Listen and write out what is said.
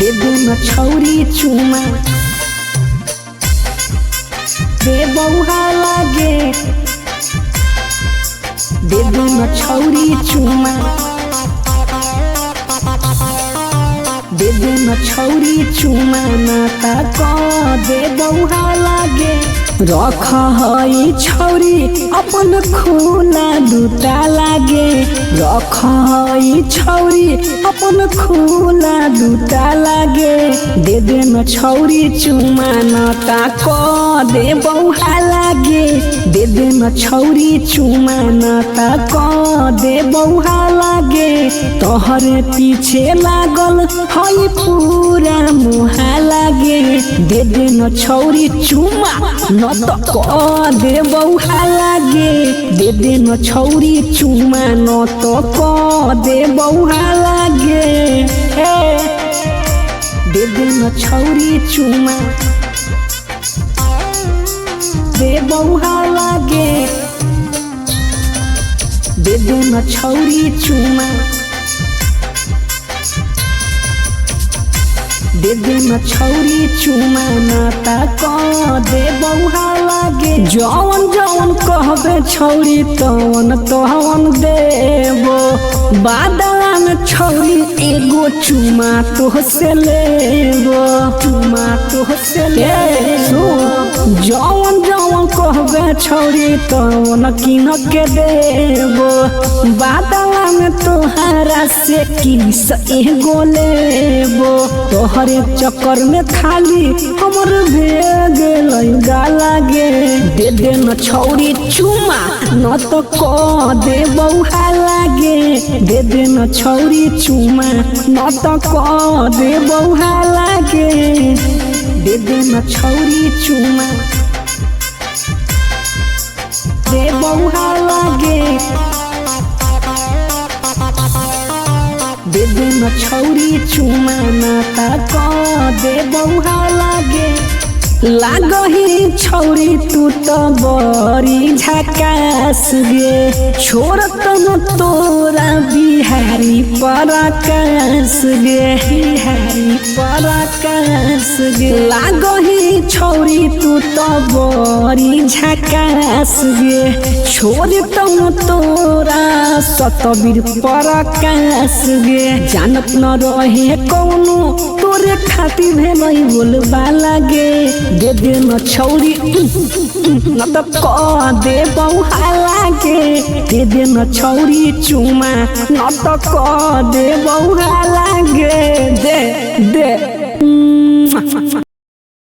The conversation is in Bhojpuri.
दे दे न छौरी चुमा दे बौहा लागे दे दे न छौरी चुमा दे दे न छौरी चुमा नाता क दे बौहा लागे रख हई छौरी अपन खुला दूता लागे रख हई छौरी अपन खुला दूता लागे दे दे न छौरी चुमा नाता क दे बौहा लागे दे दे न छौरी चुमा नाता क दे बौहा लागे तोहरे पीछे लागल हई पूरा मुहा लागे दे दे न छौरी चुमा न त क दे बौहा लागे दे दे न छौरी चुमा न त क दे बौहा लागे दे दे न छौरी चुमा दे बौहा लागे दे दे न छौरी चुमा दे दे न छौरी चुमा नाता क दे बौहा लागे जवन जवन कहबे छौरी तवन तवन देबो बादला में छौरी एगो चुमा तोहसे लेबो चुमा तोहसे लेबो जवन जवन कहबे छौरी तवन किन के देबो बादला में तोहरा से किस एगो लेबो तोहरे चक्कर में खाली हमर भेग लागे दे दे न छौरी चुमा न तो क दे बौहा लागे दे दे न छौरी चुमा न तो क दे बौहा लागे दे दे न छौरी चुमा दे बौहा लागे दे दे न छौरी चुमा नाता क दे बौहा लागे लागही छौरी तू त बड़ी झकास गे छोड़त न तोरा बिहारी पराकाश गे बिहारी पराकाश गे लागही छौरी तू त बड़ी झकास गे छोड़त न तोरा सतबीर पराकाश गे जानत न रहे कौनो तोरे खातिर भेलै बोलबा लागे दे दे न छौरी न त क दे बौहा लागे दे दे न छौरी चुमा न त क दे बौहा लागे दे दे